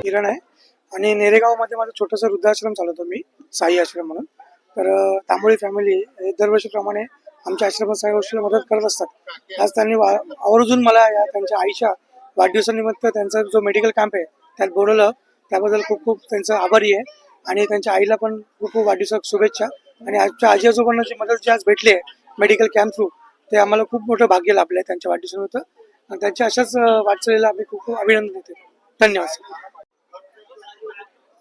किरण आहे आणि नेरेगावमध्ये माझं छोटंसं वृद्धाश्रम चालवतो मी, साई आश्रम म्हणून. तर तांबोळी फॅमिली हे दरवर्षीप्रमाणे आमच्या आश्रमात सगळ्या गोष्टीला मदत करत असतात. आज त्यांनी आवर्जून मला या त्यांच्या आईच्या वाढदिवसानिमित्त त्यांचा जो मेडिकल कॅम्प आहे त्यात बोलवलं. त्याबद्दल खूप खूप त्यांचं आभारी आहे आणि त्यांच्या आईला पण खूप खूप वाढदिवसाच्या शुभेच्छा. आणि आजच्या आजी आजोबांना जी मदत जी आज भेटली आहे मेडिकल कॅम्प थ्रू, ते आम्हाला खूप मोठं भाग्य लाभलं आहे त्यांच्या वाढदिवसानिमित्त. आणि त्यांच्या अशाच वाटचालीला आम्ही खूप खूप अभिनंदन देतो. धन्यवाद.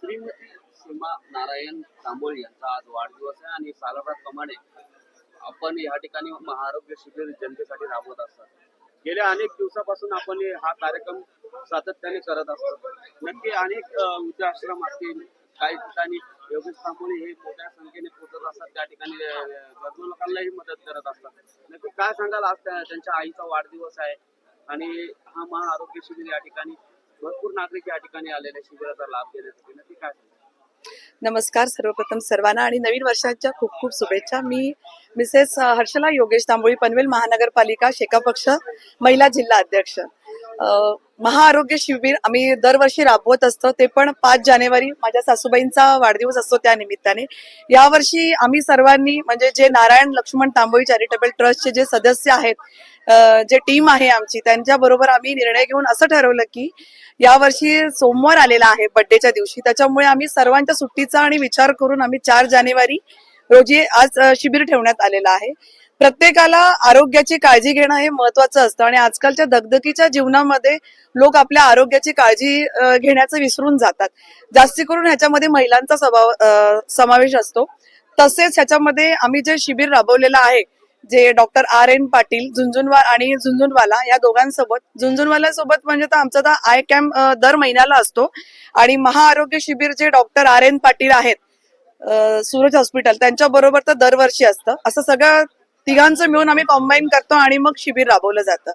श्रीमती सीमा नारायण तांबोळी यांचा आज वाढदिवस आहे आणि सालाबादप्रमाणे आपण या ठिकाणी महाआरोग्य शिबिर जनतेसाठी राबवत असतात. गेल्या अनेक दिवसापासून आपण हा कार्यक्रम सातत्याने करत असतो. नक्की अनेक वृद्धाश्रम असतील, काही ठिकाणी योगेश तांबोळी हे मोठ्या संख्येने पोहोचत असतात, त्या ठिकाणी गरजू लोकांनाही मदत करत असतात. नक्की काय सांगाल, आज त्यांच्या आईचा वाढदिवस आहे आणि हा महाआरोग्य शिबिर या ठिकाणी भरपूर नागरिक या ठिकाणी आलेले शिबिराचा लाभ घेण्यासाठी, नक्की काय? नमस्कार सर्वप्रथम सर्वांना आणि नवीन वर्षाच्या खूप खूप शुभेच्छा. मी मिसेस हर्षला योगेश तांबोळी, पनवेल महानगरपालिका शेका पक्ष महिला जिल्हा अध्यक्ष. महाआरोग्य शिबिर आम्ही दरवर्षी राबवत असतो, ते पण 5 जानेवारी माझ्या सासूबाईंचा वाढदिवस असतो त्या निमित्ताने. यावर्षी आम्ही सर्वांनी म्हणजे जे नारायण लक्ष्मण तांबोळी चॅरिटेबल ट्रस्टचे जे सदस्य आहेत, जे टीम आहे आमची, त्यांच्या बरोबर आम्ही निर्णय घेऊन असं ठरवलं की यावर्षी सोमवार आलेला आहे बड्डेच्या दिवशी, त्याच्यामुळे आम्ही सर्वांच्या सुट्टीचा आणि विचार करून आम्ही 4 जानेवारी रोजी आज शिबिर ठेवण्यात आलेलं आहे. प्रत्येकाला आरोग्याची काळजी घेणं हे महत्वाचं असतं आणि आजकालच्या दगदगीच्या जीवनामध्ये लोक आपल्या आरोग्याची काळजी घेण्याचं विसरून जातात. जास्ती करून ह्याच्यामध्ये महिलांचा समावेश असतो. तसेच ह्याच्यामध्ये आम्ही जे शिबिर राबवलेलं आहे, जे डॉक्टर R.N. पाटील झुंझुनवाला आणि झुंझुनवाला या दोघांसोबत, झुंझुनवाला सोबत म्हणजे तर आमचा आय कॅम्प दर महिन्याला असतो आणि महाआरोग्य शिबिर जे डॉक्टर R.N. पाटील आहेत सूरज हॉस्पिटल, त्यांच्या बरोबर तर दरवर्षी असतं. असं सगळं तिघांचं मिळून आम्ही कॉम्बाईन करतो आणि मग शिबिर राबवलं जातं.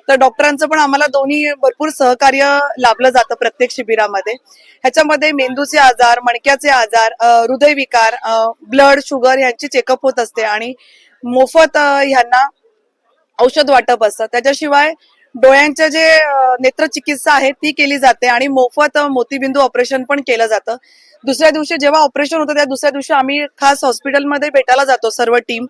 तर डॉक्टरांचं पण आम्हाला दोन्ही भरपूर सहकार्य लाभलं जातं प्रत्येक शिबिरामध्ये. ह्याच्यामध्ये मेंदूचे आजार, मणक्याचे आजार, हृदयविकार, ब्लड शुगर यांची चेकअप होत असते आणि मोफत ह्यांना औषध वाटप असतं. त्याच्याशिवाय डोळ्यांच्या जे नेत्रचिकित्सा आहे ती केली जाते आणि मोफत मोतीबिंदू ऑपरेशन पण केलं जातं. दुसऱ्या दिवशी जेव्हा ऑपरेशन होतं त्या दुसऱ्या दिवशी आम्ही खास हॉस्पिटलमध्ये भेटायला जातो सर्व टीम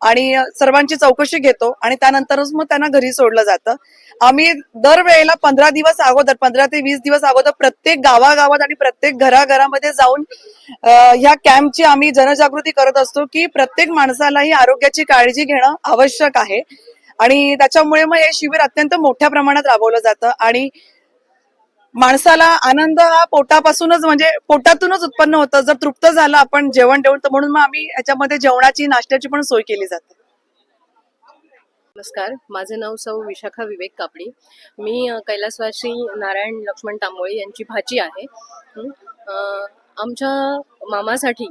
आणि सर्वांची चौकशी घेतो आणि त्यानंतरच मग त्यांना घरी सोडलं जातं. आम्ही दरवेळेला 15 दिवस अगोदर, 15 ते 20 दिवस अगोदर प्रत्येक गावागावात आणि प्रत्येक घराघरामध्ये जाऊन ह्या कॅम्पची आम्ही जनजागृती करत असतो की प्रत्येक माणसाला ही आरोग्याची काळजी घेणं आवश्यक आहे आणि त्याच्यामुळे मग हे शिबिर अत्यंत मोठ्या प्रमाणात राबवलं जातं आणि माणसाला आनंद हा पोटापासूनच म्हणजे पोटातूनच उत्पन्न होतं. जर तृप्त झालं आपण जेवण देऊन, तर म्हणून मग आम्ही याच्यामध्ये जेवणाची, नाश्त्याची पण सोय केली जाते. नमस्कार, माझं नाव सौ विशाखा विवेक कापडी. मी कैलासवासी नारायण लक्ष्मण तांबोळी यांची भाची आहे. आमच्या मामासाठी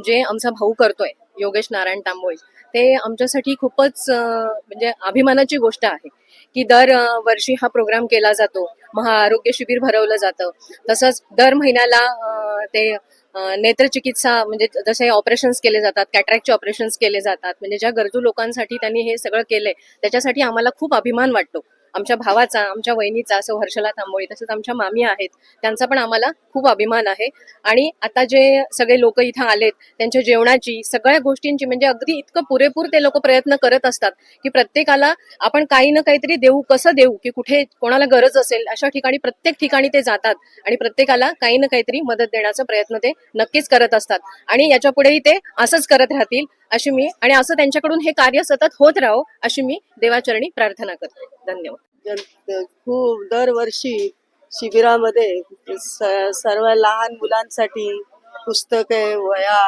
जे आमचा भाऊ करतोय योगेश नारायण तांबोळी, ते आमच्यासाठी खूपच म्हणजे अभिमानाची गोष्ट आहे की दर वर्षी हा प्रोग्राम केला जातो, महाआरोग्य शिबिर भरवलं जातं. तसंच दर महिन्याला ते नेत्रचिकित्सा म्हणजे जसे ऑपरेशन्स केले जातात, कॅटरॅक्टचे ऑपरेशन्स केले जातात, म्हणजे ज्या गरजू लोकांसाठी त्यांनी हे सगळं केलंय त्याच्यासाठी आम्हाला खूप अभिमान वाटतो. आमच्या भावाचा, आमच्या वहिनीचा, असं हर्षला तांबोळी, तसंच आमच्या मामी आहेत त्यांचा पण आम्हाला खूप अभिमान आहे. आणि आता जे सगळे लोक इथं आलेत त्यांच्या जेवणाची, सगळ्या गोष्टींची म्हणजे अगदी इतकं पुरेपूर ते लोक प्रयत्न करत असतात की प्रत्येकाला आपण काही ना काहीतरी देऊ, कसं देऊ की कुठे कोणाला गरज असेल अशा ठिकाणी प्रत्येक ठिकाणी ते जातात आणि प्रत्येकाला काही ना काहीतरी मदत देण्याचा प्रयत्न ते नक्कीच करत असतात आणि याच्या पुढेही ते असंच करत राहतील अशी मी, आणि असं त्यांच्याकडून हे कार्य सतत होत राहो अशी मी देवाचरणी प्रार्थना करते. धन्यवाद. खूप दरवर्षी शिबिरामध्ये सर्व लहान मुलांसाठी पुस्तके, वह्या,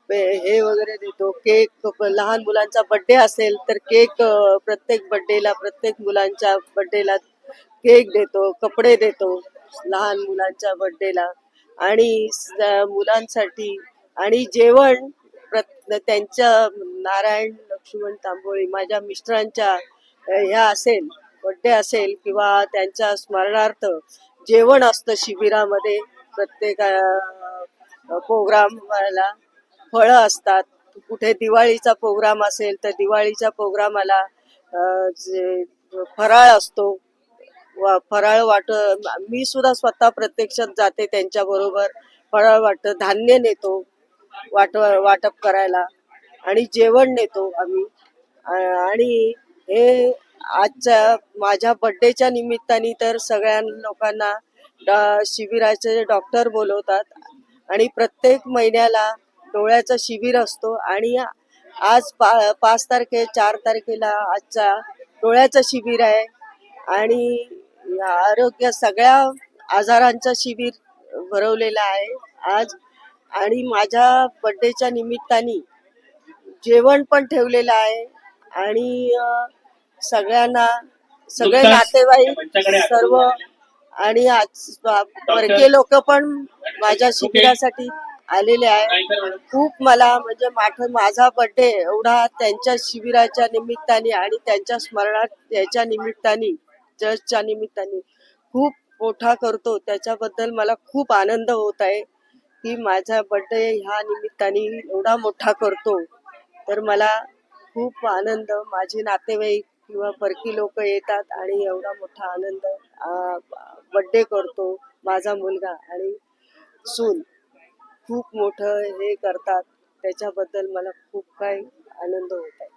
हे वगैरे देतो. केक, लहान मुलांचा बर्थडे असेल तर केक, प्रत्येक बर्थडेला, प्रत्येक मुलांच्या बर्थडेला केक देतो, कपडे देतो लहान मुलांच्या बर्थडेला आणि मुलांसाठी आणि जेवण त्यांच्या नारायण लक्ष्मण तांबोळी माझ्या मिस्टरांच्या ह्या असेल, बर्थडे असेल किंवा त्यांच्या स्मरणार्थ जेवण असतं शिबिरामध्ये. प्रत्येक प्रोग्रामला फळं असतात. कुठे दिवाळीचा प्रोग्राम असेल तर दिवाळीच्या प्रोग्रामाला फराळ असतो. फराळ मी सुद्धा स्वतः प्रत्यक्षात जाते त्यांच्या बरोबर. फराळ धान्य नेतो वाटप करायला आणि जेवण नेतो आम्ही. आणि हे आजच्या माझ्या बर्थडेच्या निमित्ताने तर सगळ्या लोकांना शिबिराचे डॉक्टर बोलवतात आणि प्रत्येक महिन्याला डोळ्याचं शिबिर असतो. आणि आज 4 तारखेला आजचा डोळ्याचं शिबिर आहे आणि आरोग्य सगळ्या आजारांचं शिबिर भरवलेलं आहे आज. आणि माझ्या बर्थडेच्या निमित्ताने जेवण पण ठेवलेलं आहे आणि सगळ्यांना सगळे नातेवाईक सर्व आणि आज परके लोक पण माझ्या शिबिरासाठी आलेले आहे. खूप मला म्हणजे माझा बर्थडे एवढा त्यांच्या शिबिराच्या निमित्ताने आणि त्यांच्या स्मरणात याच्या निमित्ताने चर्चच्या निमित्ताने खूप मोठा करतो. त्याच्याबद्दल मला खूप आनंद होत आहे की माझा बर्थडे ह्या निमित्ताने एवढा मोठा करतो. तर मला खूप आनंद, माझे नातेवाईक किंवा परकी लोक येतात आणि एवढा मोठा आनंद बर्थडे करतो. माझा मुलगा आणि सून खूप मोठं हे करतात. त्याच्याबद्दल मला खूप काही आनंद होत आहे.